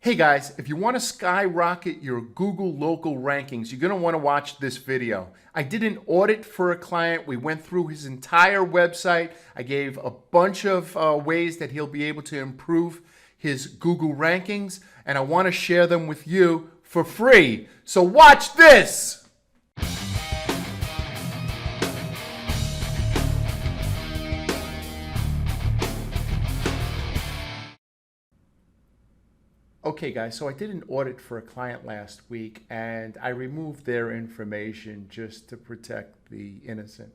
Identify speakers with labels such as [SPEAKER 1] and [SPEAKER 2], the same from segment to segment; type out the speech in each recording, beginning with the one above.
[SPEAKER 1] Hey guys, if you want to skyrocket your Google local rankings, you're going to want to watch this video. I did an audit for a client. We went through his entire website. I gave a bunch of ways that he'll be able to improve his Google rankings, and I want to share them with you for free. So watch this! Okay guys, so I did an audit for a client last week and I removed their information just to protect the innocent.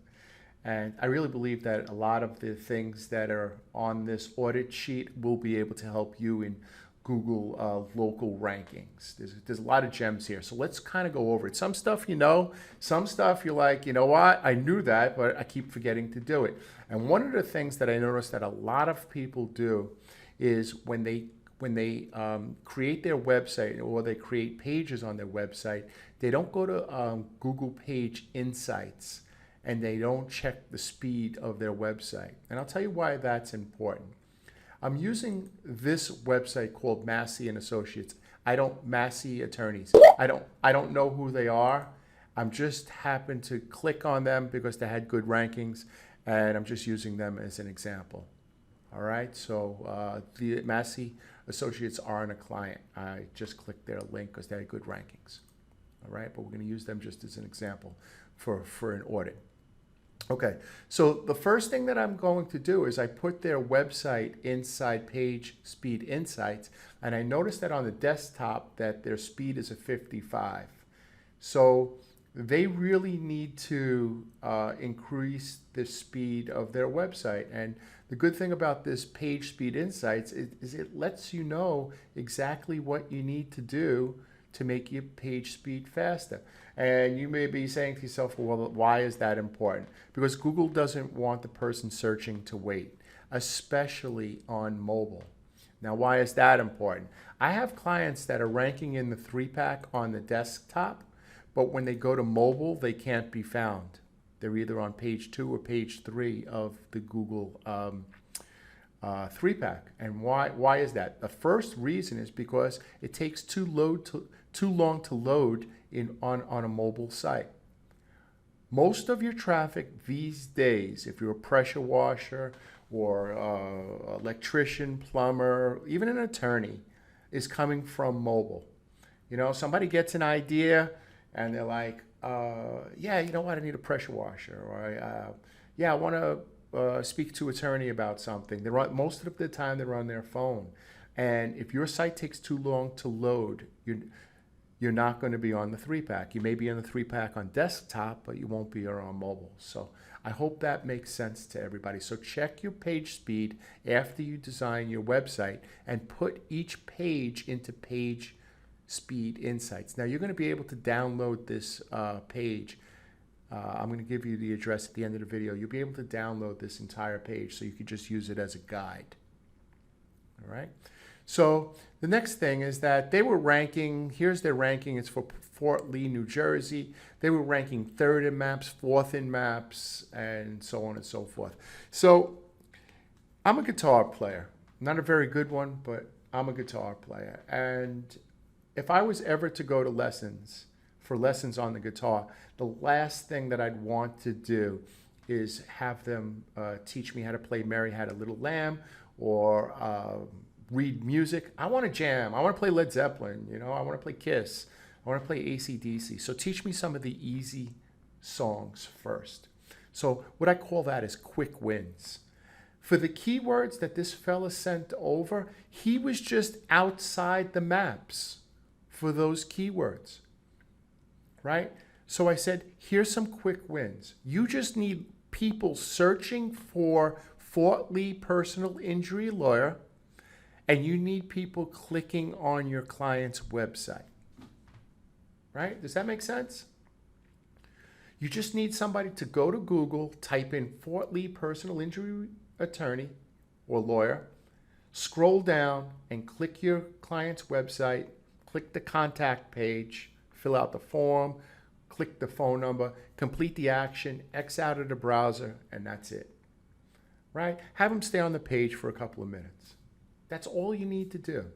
[SPEAKER 1] And I really believe that a lot of the things that are on this audit sheet will be able to help you in Google local rankings. There's a lot of gems here. So let's kind of go over it. Some stuff you know, some stuff you're like, you know what, I knew that, but I keep forgetting to do it. And one of the things that I noticed that a lot of people do is when they create their website or they create pages on their website, they don't go to Google Page Insights and they don't check the speed of their website. And I'll tell you why that's important. I'm using this website called Massey and Associates. Massey Attorneys. I don't know who they are. I'm just happened to click on them because they had good rankings, and I'm just using them as an example. All right, so the Massey Associates aren't a client. I just clicked their link because they had good rankings. All right, but we're going to use them just as an example for an audit. Okay, so the first thing that I'm going to do is I put their website inside Page Speed Insights, and I noticed that on the desktop that their speed is a 55. So they really need to increase the speed of their website. And the good thing about this Page Speed Insights is it lets you know exactly what you need to do to make your page speed faster. And you may be saying to yourself, well, why is that important? Because Google doesn't want the person searching to wait, especially on mobile. Now, why is that important? I have clients that are ranking in the 3-pack on the desktop, but when they go to mobile, they can't be found. They're either on page 2 or page 3 of the Google 3-pack. And why is that? The first reason is because it takes too long to load on a mobile site. Most of your traffic these days, if you're a pressure washer or electrician, plumber, even an attorney, is coming from mobile. You know, somebody gets an idea and they're like, yeah, you know what, I need a pressure washer, or yeah, I want to speak to an attorney about something. Most of the time they're on their phone. And if your site takes too long to load, you're not going to be on the 3-pack. You may be on the 3-pack on desktop, but you won't be on mobile. So I hope that makes sense to everybody. So check your page speed after you design your website and put each page into Page Speed Insights. Now you're going to be able to download this page. I'm going to give you the address at the end of the video. You'll be able to download this entire page so you can just use it as a guide. All right. So the next thing is that they were ranking, here's their ranking, it's for Fort Lee, New Jersey. They were ranking 3rd in maps, 4th in maps, and so on and so forth. So I'm a guitar player. Not a very good one, but I'm a guitar player. And if I was ever to go to lessons on the guitar, the last thing that I'd want to do is have them teach me how to play Mary Had a Little Lamb or read music. I want to jam. I want to play Led Zeppelin. You know, I want to play Kiss. I want to play AC/DC. So teach me some of the easy songs first. So what I call that is quick wins. For the keywords that this fella sent over, he was just outside the maps for those keywords, right? So I said, here's some quick wins. You just need people searching for Fort Lee personal injury lawyer, and you need people clicking on your client's website, right? Does that make sense? You just need somebody to go to Google, type in Fort Lee personal injury attorney or lawyer, scroll down and click your client's website, click the contact page, fill out the form, click the phone number, complete the action, X out of the browser, and that's it, right? Have them stay on the page for a couple of minutes. That's all you need to do.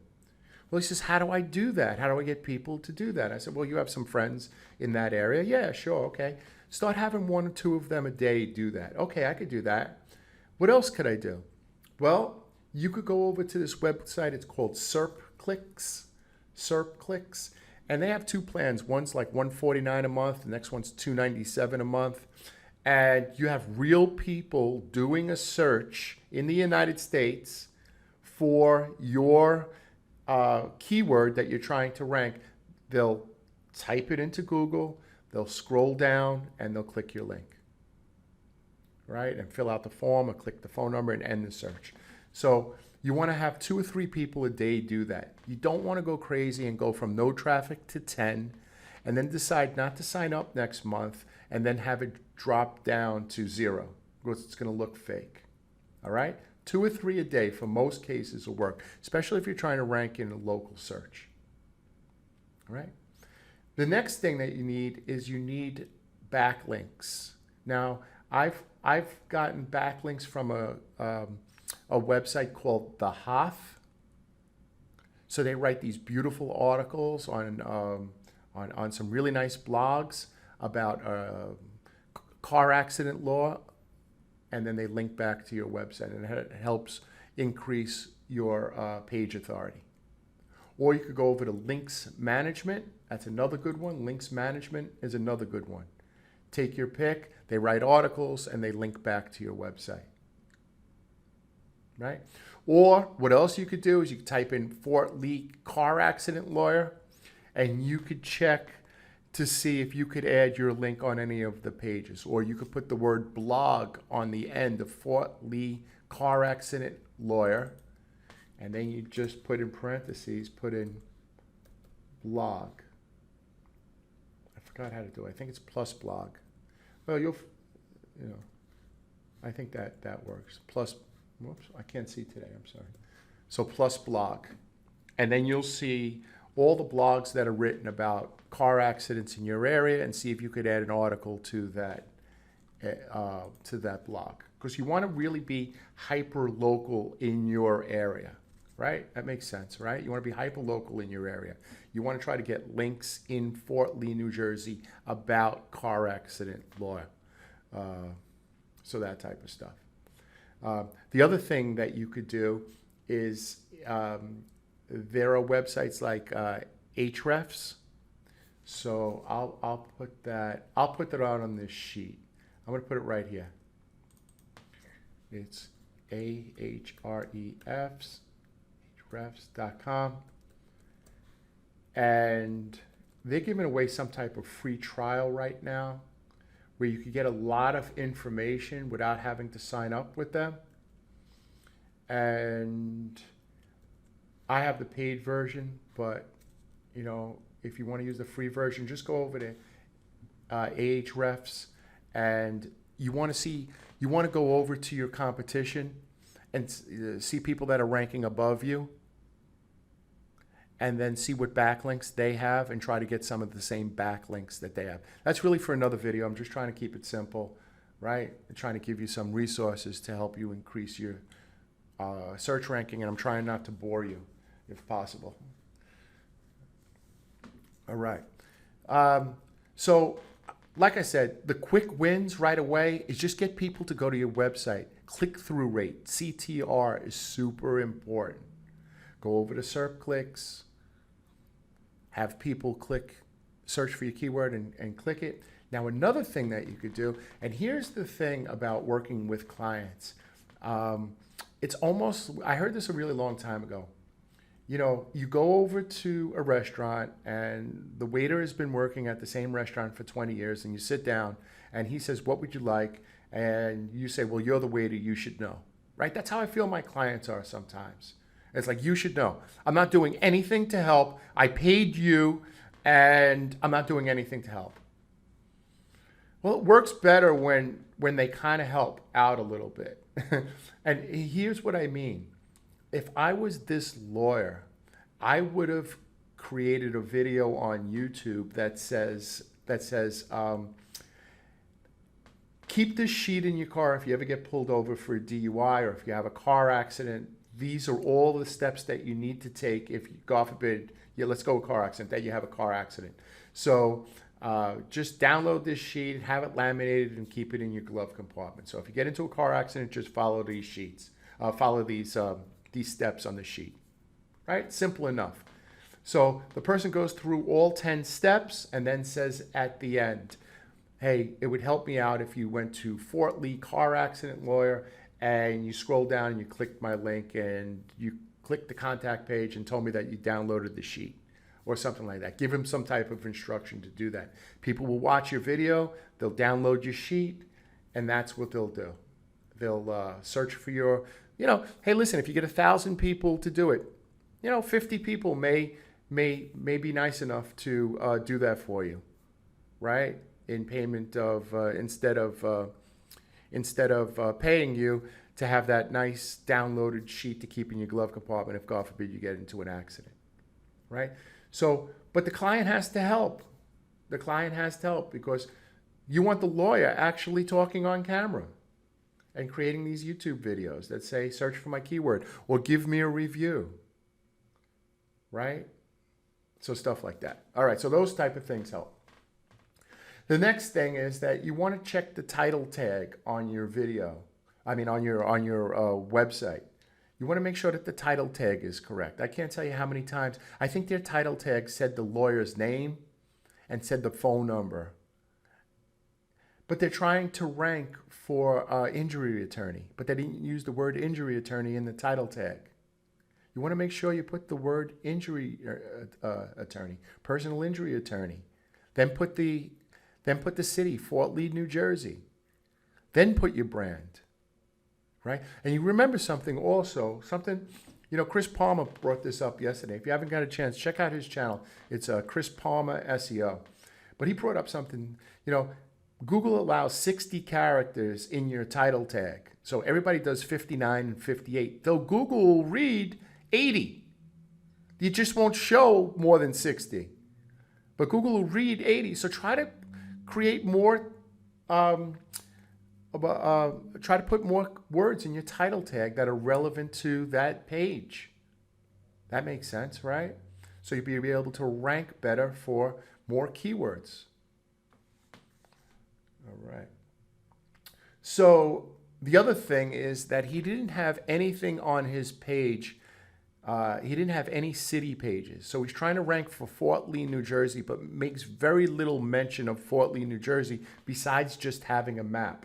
[SPEAKER 1] Well, he says, how do I do that? How do I get people to do that? I said, well, you have some friends in that area. Yeah, sure, okay. Start having 1 or 2 of them a day do that. Okay, I could do that. What else could I do? Well, you could go over to this website. It's called SERP Clicks, and they have 2 plans. One's like $149 a month. The next one's $297 a month. And you have real people doing a search in the United States for your keyword that you're trying to rank. They'll type it into Google, they'll scroll down, and they'll click your link, right? And fill out the form or click the phone number and end the search. So you want to have 2 or 3 people a day do that. You don't want to go crazy and go from no traffic to 10 and then decide not to sign up next month and then have it drop down to 0 because it's going to look fake. All right? 2 or 3 a day for most cases will work, especially if you're trying to rank in a local search. All right? The next thing that you need is you need backlinks. Now, I've gotten backlinks from a website called The Hoff. So they write these beautiful articles on some really nice blogs about car accident law, and then they link back to your website, and it helps increase your page authority. Or you could go over to Links Management. That's another good one. Links Management is another good one. Take your pick. They write articles, and they link back to your website. Right? Or what else you could do is you could type in Fort Lee car accident lawyer, and you could check to see if you could add your link on any of the pages. Or you could put the word blog on the end of Fort Lee car accident lawyer, and then you just put in parentheses, put in blog. I forgot how to do it. I think it's plus blog. Well, I think that works. Plus, whoops, I can't see today, I'm sorry. So plus blog. And then you'll see all the blogs that are written about car accidents in your area, and see if you could add an article to that blog. Because you want to really be hyper local in your area, right? That makes sense, right? You want to be hyper local in your area. You want to try to get links in Fort Lee, New Jersey about car accident law. So that type of stuff. The other thing that you could do is there are websites like Ahrefs. So I'll put that out on this sheet. I'm going to put it right here. It's Ahrefs.com, and they're giving away some type of free trial right now where you can get a lot of information without having to sign up with them. And I have the paid version, but if you want to use the free version, just go over to Ahrefs, and you want to go over to your competition and see people that are ranking above you, and then see what backlinks they have and try to get some of the same backlinks that they have. That's really for another video. I'm just trying to keep it simple, right? I'm trying to give you some resources to help you increase your search ranking, and I'm trying not to bore you if possible. All right. So like I said, the quick wins right away is just get people to go to your website. Click-through rate, CTR, is super important. Go over to SERP Clicks, have people search for your keyword and click it. Now, another thing that you could do, and here's the thing about working with clients. It's almost, I heard this a really long time ago. You go over to a restaurant and the waiter has been working at the same restaurant for 20 years, and you sit down and he says, "What would you like?" And you say, "Well, you're the waiter, you should know." Right? That's how I feel my clients are sometimes. It's like, you should know. I'm not doing anything to help. I paid you and I'm not doing anything to help. Well, it works better when they kind of help out a little bit. And here's what I mean. If I was this lawyer, I would have created a video on YouTube that says, keep this sheet in your car if you ever get pulled over for a DUI, or if you have a car accident, these are all the steps that you need to take if, God forbid, let's go with car accident, that you have a car accident. So just download this sheet, have it laminated, and keep it in your glove compartment. So if you get into a car accident, just follow these sheets. Follow these steps on the sheet. Right? Simple enough. So the person goes through all 10 steps and then says at the end, hey, it would help me out if you went to Fort Lee Car Accident Lawyer and you scroll down and you clicked my link and you clicked the contact page and told me that you downloaded the sheet or something like that. Give them some type of instruction to do that. People will watch your video, they'll download your sheet, and that's what they'll do. They'll search for your, hey, listen, if you get 1,000 people to do it, 50 people may be nice enough to do that for you, right? In payment of, instead of paying you to have that nice downloaded sheet to keep in your glove compartment if, God forbid, you get into an accident, right? So, but the client has to help. The client has to help because you want the lawyer actually talking on camera and creating these YouTube videos that say, search for my keyword or give me a review, right? So stuff like that. All right, so those type of things help. The next thing is that you want to check the title tag on your video. On your website. You want to make sure that the title tag is correct. I can't tell you how many times. I think their title tag said the lawyer's name and said the phone number. But they're trying to rank for injury attorney, but they didn't use the word injury attorney in the title tag. You want to make sure you put the word injury attorney, personal injury attorney. Then put the city, Fort Lee, New Jersey. Then put your brand, right? And you remember something also, Chris Palmer brought this up yesterday. If you haven't got a chance, check out his channel. It's Chris Palmer SEO. But he brought up something, Google allows 60 characters in your title tag. So everybody does 59 and 58. Though Google will read 80. You just won't show more than 60. But Google will read 80. So try to create more, try to put more words in your title tag that are relevant to that page. That makes sense, right? So you'll be able to rank better for more keywords. All right. So the other thing is that he didn't have anything on his page. He didn't have any city pages. So he's trying to rank for Fort Lee, New Jersey, but makes very little mention of Fort Lee, New Jersey, besides just having a map.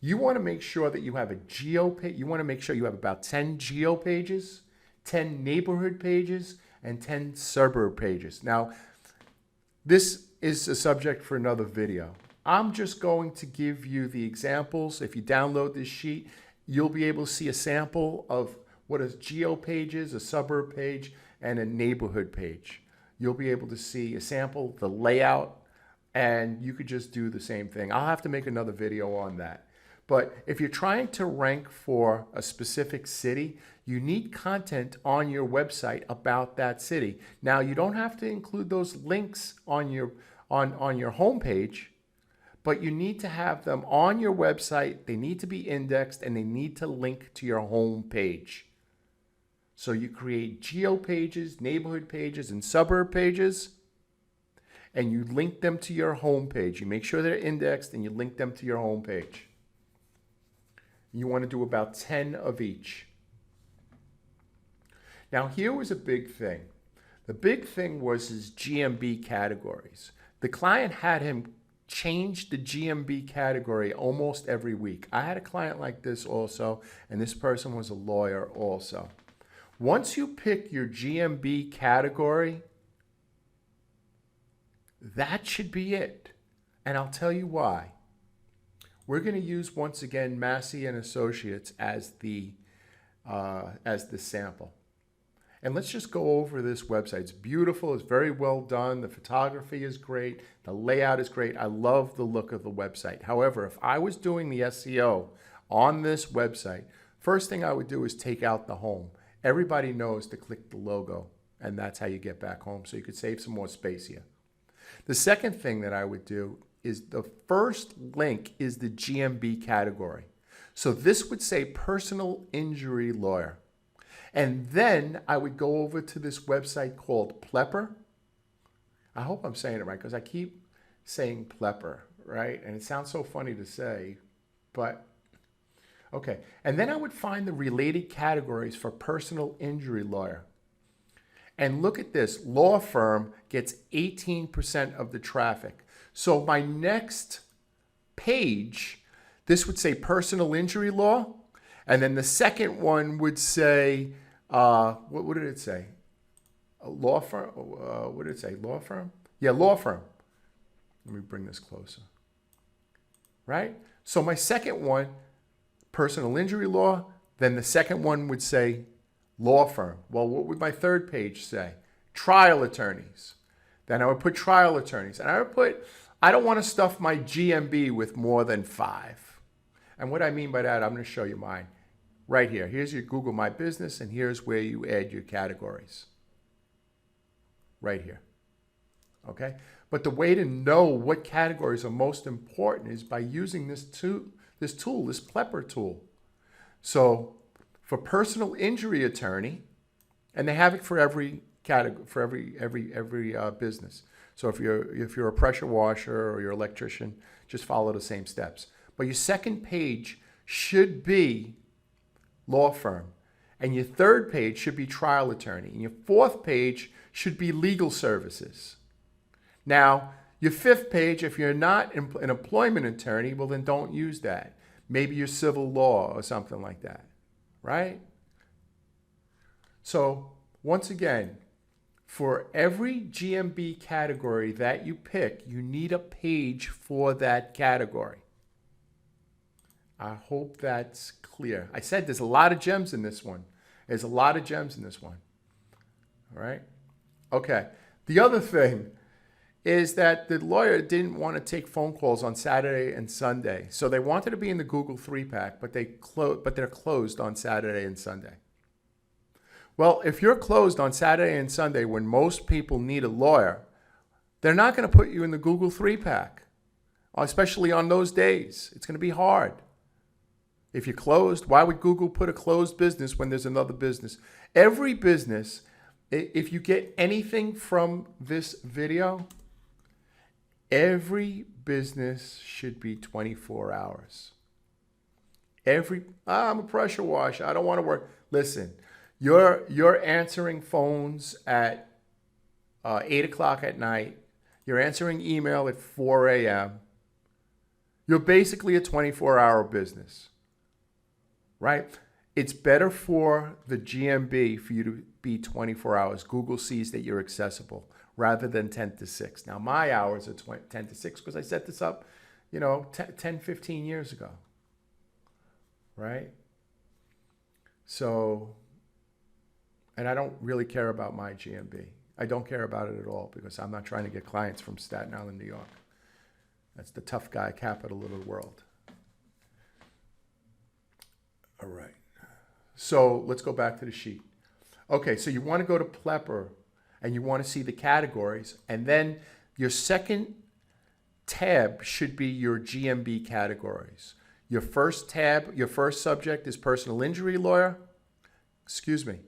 [SPEAKER 1] You want to make sure that you have a geo page. You want to make sure you have about 10 geo pages, 10 neighborhood pages, and 10 suburb pages. Now, this is a subject for another video. I'm just going to give you the examples. If you download this sheet, you'll be able to see a sample of what a geo page is, a suburb page, and a neighborhood page. You'll be able to see a sample, the layout, and you could just do the same thing. I'll have to make another video on that. But if you're trying to rank for a specific city, you need content on your website about that city. Now, you don't have to include those links on your homepage, but you need to have them on your website. They need to be indexed and they need to link to your home page. So you create geo pages, neighborhood pages, and suburb pages, and you link them to your home page. You make sure they're indexed and you link them to your home page. You want to do about 10 of each. Now here was a big thing. The big thing was his GMB categories. The client had him change the GMB category almost every week. I had a client like this also, and this person was a lawyer also. Once you pick your GMB category, that should be it. And I'll tell you why. We're going to use, once again, Massey and Associates as the sample. And let's just go over this website. It's beautiful. It's very well done. The photography is great. The layout is great. I love the look of the website. However, if I was doing the SEO on this website, first thing I would do is take out the home. Everybody knows to click the logo, and that's how you get back home. So you could save some more space here. The second thing that I would do is the first link is the GMB category. So this would say personal injury lawyer. And then I would go over to this website called Plepper. I hope I'm saying it right because I keep saying Plepper, right? And it sounds so funny to say, but okay. And then I would find the related categories for personal injury lawyer. And look at this, law firm gets 18% of the traffic. So my next page, this would say personal injury law. And then the second one would say, what did it say? A law firm? What did it say? Law firm? Yeah, law firm. Let me bring this closer. Right? So my second one, personal injury law. Then the second one would say law firm. Well, what would my third page say? Trial attorneys. Then I would put trial attorneys. And I would put, I don't want to stuff my GMB with more than 5. And what I mean by that, I'm going to show you mine. Right here. Here's your Google My Business, and here's where you add your categories. Right here. Okay? But the way to know what categories are most important is by using this tool, this Plepper tool. So for personal injury attorney, and they have it for every category, for every business. So if you're a pressure washer or you're an electrician, just follow the same steps. But your second page should be law firm, and your third page should be trial attorney, and your fourth page should be legal services. Now, your fifth page, if you're not an employment attorney, well, then don't use that. Maybe your civil law or something like that, right? So once again, for every GMB category that you pick, you need a page for that category. I hope that's clear. I said there's a lot of gems in this one. There's a lot of gems in this one. All right? Okay. The other thing is that the lawyer didn't want to take phone calls on Saturday and Sunday. So they wanted to be in the Google 3-pack, but they're closed on Saturday and Sunday. Well, if you're closed on Saturday and Sunday when most people need a lawyer, they're not going to put you in the Google 3-pack, especially on those days. It's going to be hard. If you're closed, why would Google put a closed business when there's another business? Every business, if you get anything from this video, every business should be 24 hours. I'm a pressure washer. I don't want to work. Listen, you're answering phones at 8 o'clock at night. You're answering email at 4 a.m. You're basically a 24-hour business. Right? It's better for the GMB for you to be 24 hours. Google sees that you're accessible rather than 10 to 6. Now, my hours are 10 to 6 because I set this up, 10, 15 years ago. Right? So, and I don't really care about my GMB. I don't care about it at all because I'm not trying to get clients from Staten Island, New York. That's the tough guy capital of the world. All right. So let's go back to the sheet. Okay, so you want to go to Plepper and you want to see the categories, and then your second tab should be your GMB categories. Your first tab, your first subject is personal injury lawyer. Excuse me.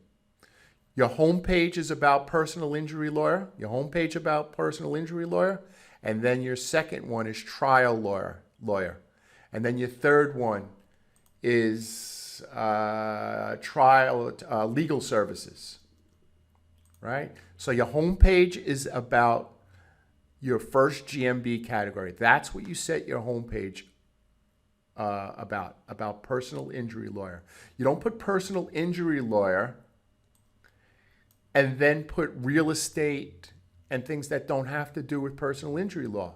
[SPEAKER 1] Your home page is about personal injury lawyer. Your home page about personal injury lawyer. And then your second one is trial lawyer. And then your third one is legal services, right? So your home page is about your first GMB category. That's what you set your home page about personal injury lawyer. You don't put personal injury lawyer and then put real estate and things that don't have to do with personal injury law.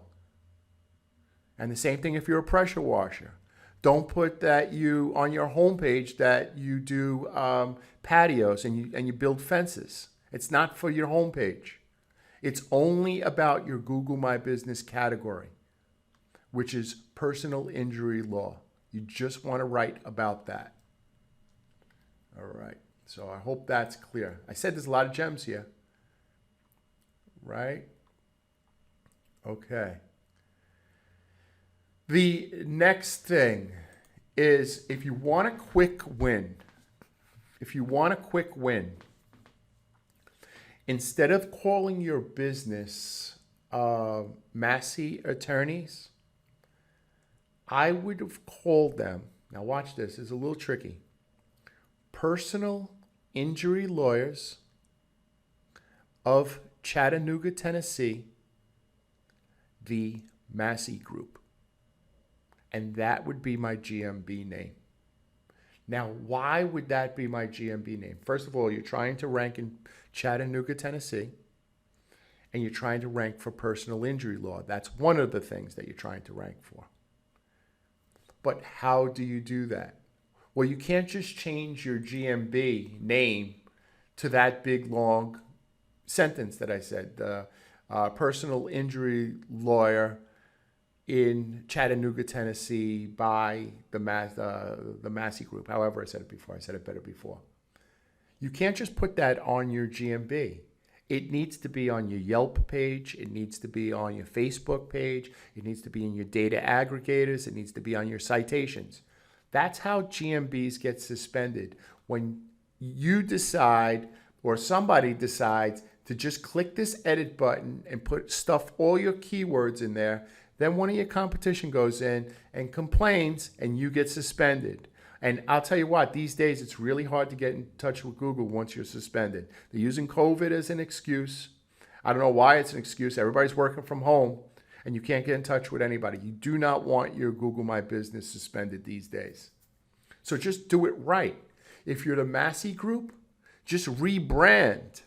[SPEAKER 1] And the same thing if you're a pressure washer. Don't put that you on your homepage that you do patios and you build fences. It's not for your homepage. It's only about your Google My Business category, which is personal injury law. You just want to write about that. All right. So I hope that's clear. I said there's a lot of gems here. Right? Okay. The next thing is if you want a quick win, if you want a quick win, instead of calling your business Massey Attorneys, I would have called them, now watch this, it's a little tricky, Personal Injury Lawyers of Chattanooga, Tennessee, the Massey Group. And that would be my GMB name. Now, why would that be my GMB name? First of all, you're trying to rank in Chattanooga, Tennessee, and you're trying to rank for personal injury law. That's one of the things that you're trying to rank for. But how do you do that? Well, you can't just change your GMB name to that big, long sentence that I said, personal injury lawyer in Chattanooga, Tennessee by the Massey Group. However, I said it before. I said it better before. You can't just put that on your GMB. It needs to be on your Yelp page. It needs to be on your Facebook page. It needs to be in your data aggregators. It needs to be on your citations. That's how GMBs get suspended. When you decide or somebody decides to just click this edit button and put all your keywords in there, then one of your competition goes in and complains and you get suspended. And I'll tell you what, these days it's really hard to get in touch with Google once you're suspended. They're using COVID as an excuse. I don't know why it's an excuse. Everybody's working from home and you can't get in touch with anybody. You do not want your Google My Business suspended these days. So just do it right. If you're the Massey Group, just rebrand.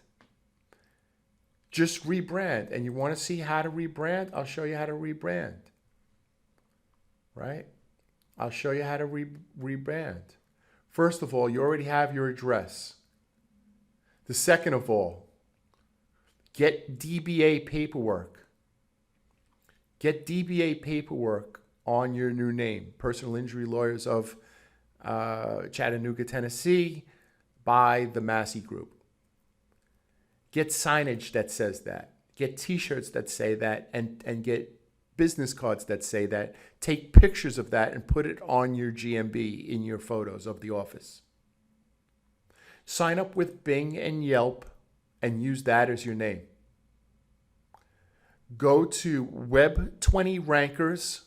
[SPEAKER 1] Just rebrand. And you want to see how to rebrand? I'll show you how to rebrand. Right? I'll show you how to rebrand. First of all, you already have your address. The second of all, get DBA paperwork. Get DBA paperwork on your new name, Personal Injury Lawyers of Chattanooga, Tennessee, by the Massey Group. Get signage that says that. Get t-shirts that say that, and get business cards that say that. Take pictures of that and put it on your GMB in your photos of the office. Sign up with Bing and Yelp and use that as your name. Go to Web20 Rankers,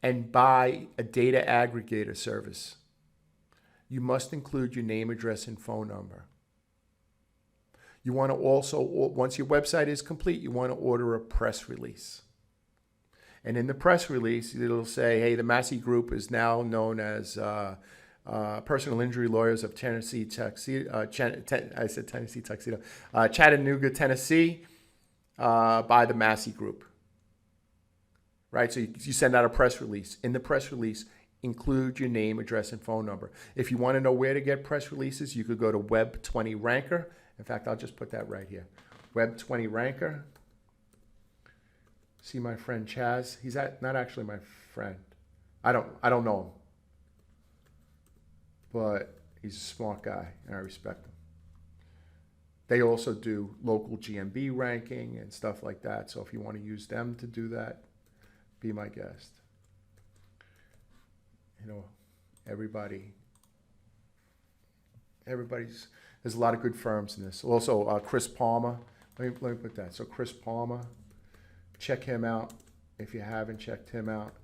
[SPEAKER 1] and buy a data aggregator service. You must include your name, address, and phone number. You want to also, once your website is complete, you want to order a press release. And in the press release, it'll say, hey, the Massey Group is now known as Personal Injury Lawyers of Tennessee Tuxedo. Chattanooga, Tennessee, by the Massey Group. Right? So you send out a press release. In the press release, include your name, address, and phone number. If you want to know where to get press releases, you could go to Web20 Ranker. In fact, I'll just put that right here. Web20 Ranker. See my friend Chaz? He's not actually my friend. I don't know him. But he's a smart guy, and I respect him. They also do local GMB ranking and stuff like that. So if you want to use them to do that, be my guest. You know, everybody's, there's a lot of good firms in this. Also, Chris Palmer. Let me put that. So Chris Palmer, check him out if you haven't checked him out.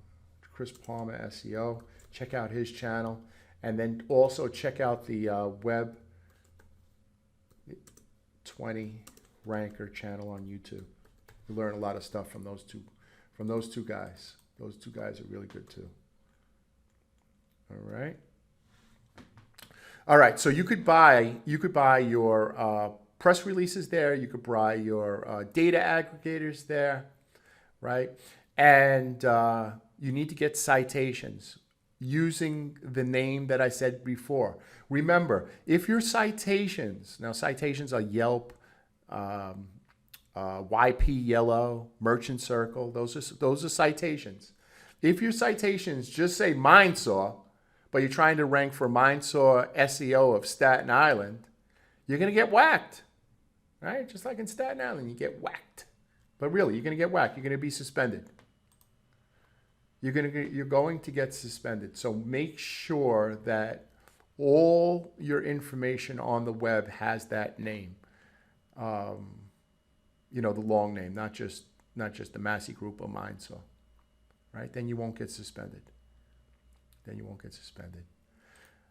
[SPEAKER 1] Chris Palmer SEO. Check out his channel. And then also check out the Web20 Ranker channel on YouTube. You learn a lot of stuff from those two guys. Those two guys are really good too. All right. So you could buy your press releases there. You could buy your data aggregators there, right? And you need to get citations using the name that I said before. Remember, if your citations are Yelp, YP Yellow, Merchant Circle, those are citations. If your citations just say Mindsaw, but you're trying to rank for Mindsaw SEO of Staten Island, you're going to get whacked, right? Just like in Staten Island, you get whacked. But really, you're going to get whacked. You're going to be suspended. You're going to get suspended. So make sure that All your information on the web has that name. You know, the long name, not just the Massey Group or Mindsaw, right? Then you won't get suspended.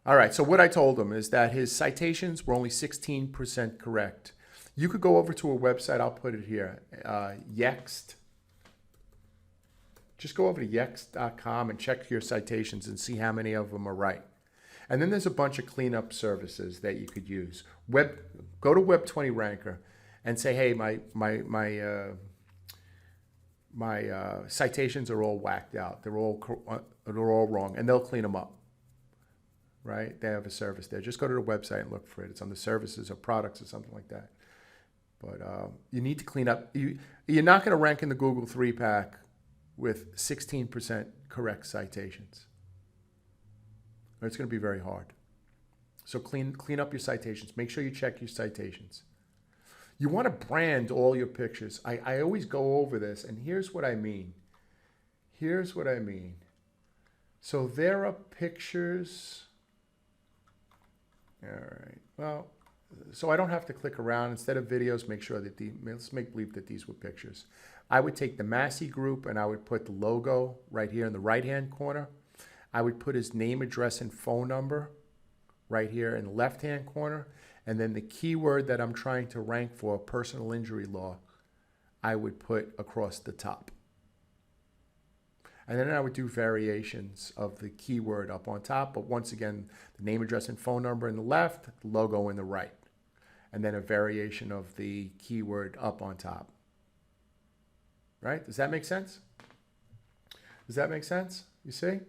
[SPEAKER 1] All right, so what I told him is that his citations were only 16% correct. You could go over to a website, I'll put it here, Yext. Just go over to yext.com and check your citations and see how many of them are right. And then there's a bunch of cleanup services that you could use. Go to Web20 Ranker and say, hey, my citations are all whacked out. They're all wrong, and they'll clean them up. Right? They have a service there. Just go to the website and look for it. It's on the services or products or something like that. But you need to clean up. You're not going to rank in the Google 3-pack with 16% correct citations. It's going to be very hard. So clean up your citations. Make sure you check your citations. You want to brand all your pictures. I always go over this, and here's what I mean. So there are pictures. All right. Well, so I don't have to click around. Instead of videos, make sure that let's make believe that these were pictures. I would take the Massey Group and I would put the logo right here in the right-hand corner. I would put his name, address, and phone number right here in the left-hand corner. And then the keyword that I'm trying to rank for, personal injury law, I would put across the top. And then I would do variations of the keyword up on top. But once again, the name, address, and phone number in the left, the logo in the right. And then a variation of the keyword up on top. Right? Does that make sense? You see?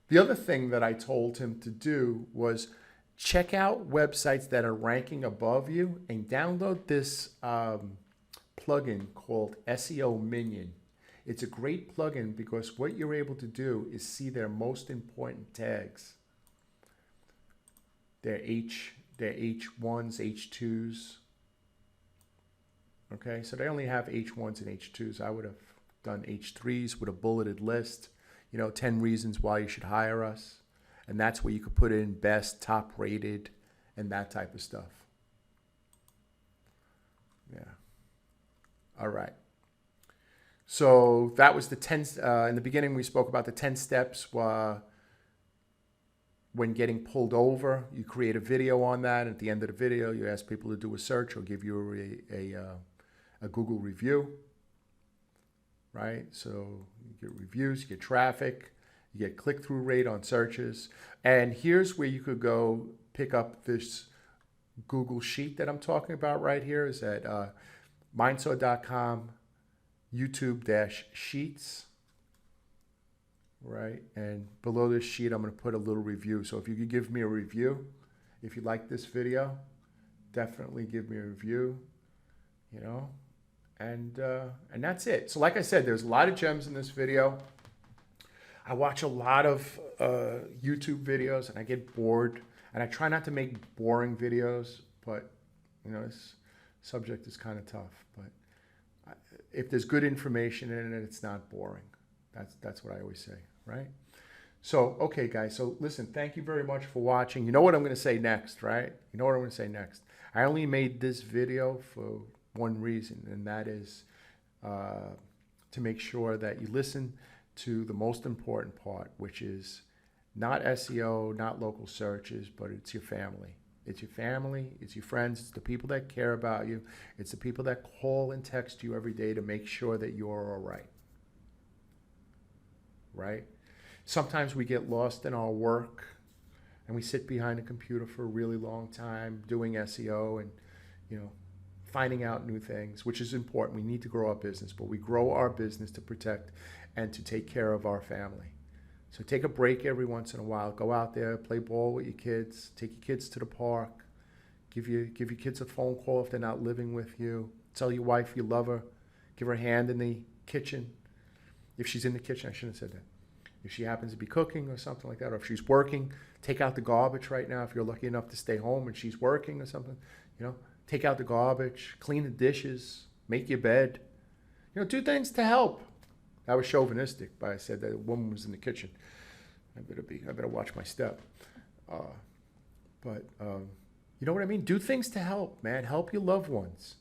[SPEAKER 1] The other thing that I told him to do was check out websites that are ranking above you and download this plugin called SEO Minion. It's a great plugin because what you're able to do is see their most important tags. Their H1s, H2s. Okay, so they only have H1s and H2s. I would have done H3s with a bulleted list. 10 reasons why you should hire us. And that's where you could put in best, top rated, and that type of stuff. Yeah. All right. So that was the 10, in the beginning we spoke about the 10 steps when getting pulled over. You create a video on that. At the end of the video, you ask people to do a search or give you a Google review. Right? So you get reviews, you get traffic, you get click-through rate on searches. And here's where you could go pick up this Google sheet that I'm talking about right here. Is at mindsaw.com, YouTube-sheets. Right? And below this sheet, I'm going to put a little review. So if you could give me a review, if you like this video, definitely give me a review, And that's it. So like I said, there's a lot of gems in this video. I watch a lot of YouTube videos and I get bored. And I try not to make boring videos, but this subject is kind of tough. But if there's good information in it, it's not boring. That's what I always say, right? So, okay, guys. So listen, thank you very much for watching. You know what I'm going to say next, right? I only made this video for one reason, and that is to make sure that you listen to the most important part, which is not SEO, not local searches, but it's your family. It's your family, it's your friends, it's the people that care about you, it's the people that call and text you every day to make sure that you're all right. Right? Sometimes we get lost in our work and we sit behind a computer for a really long time doing SEO and, finding out new things, which is important. We need to grow our business, but we grow our business to protect and to take care of our family. So take a break every once in a while. Go out there, play ball with your kids, take your kids to the park, give your kids a phone call if they're not living with you, tell your wife you love her, give her a hand in the kitchen. If she's in the kitchen, I shouldn't have said that. If she happens to be cooking or something like that, or if she's working, take out the garbage right now. If you're lucky enough to stay home and she's working or something, take out the garbage, clean the dishes, make your bed, do things to help. That was chauvinistic, but I said that a woman was in the kitchen. I better watch my step. But you know what I mean? Do things to help, man. Help your loved ones,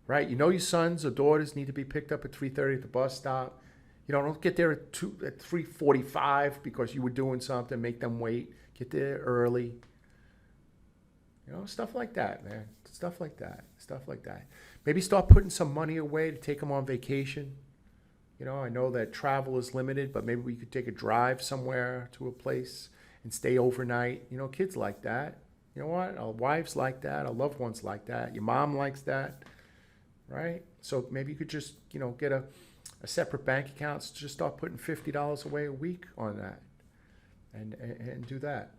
[SPEAKER 1] right? You know your sons or daughters need to be picked up at 3:30 at the bus stop. You know, don't get there at 3:45 because you were doing something. Make them wait. Get there early. You know, stuff like that, man. Stuff like that. Stuff like that. Maybe start putting some money away to take them on vacation. You know, I know that travel is limited, but maybe we could take a drive somewhere to a place and stay overnight. You know, kids like that. You know what? Our wives like that. Our loved ones like that. Your mom likes that, right? So maybe you could just, you know, get a separate bank account. So just start putting $50 away a week on that and do that.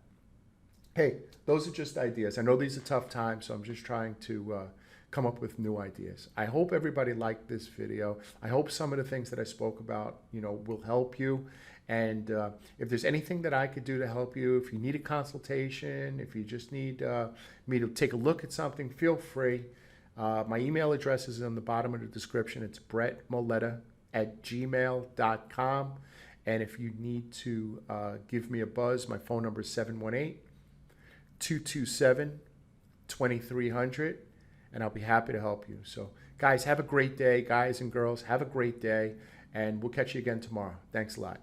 [SPEAKER 1] Hey, those are just ideas. I know these are tough times, so I'm just trying to come up with new ideas. I hope everybody liked this video. I hope some of the things that I spoke about, you know, will help you. And if there's anything that I could do to help you, if you need a consultation, if you just need me to take a look at something, feel free. My email address is on the bottom of the description. It's brettmoletta@gmail.com. And if you need to give me a buzz, my phone number is 718-227-2300, and I'll be happy to help you. So, guys, have a great day. Guys and girls, have a great day, and we'll catch you again tomorrow. Thanks a lot.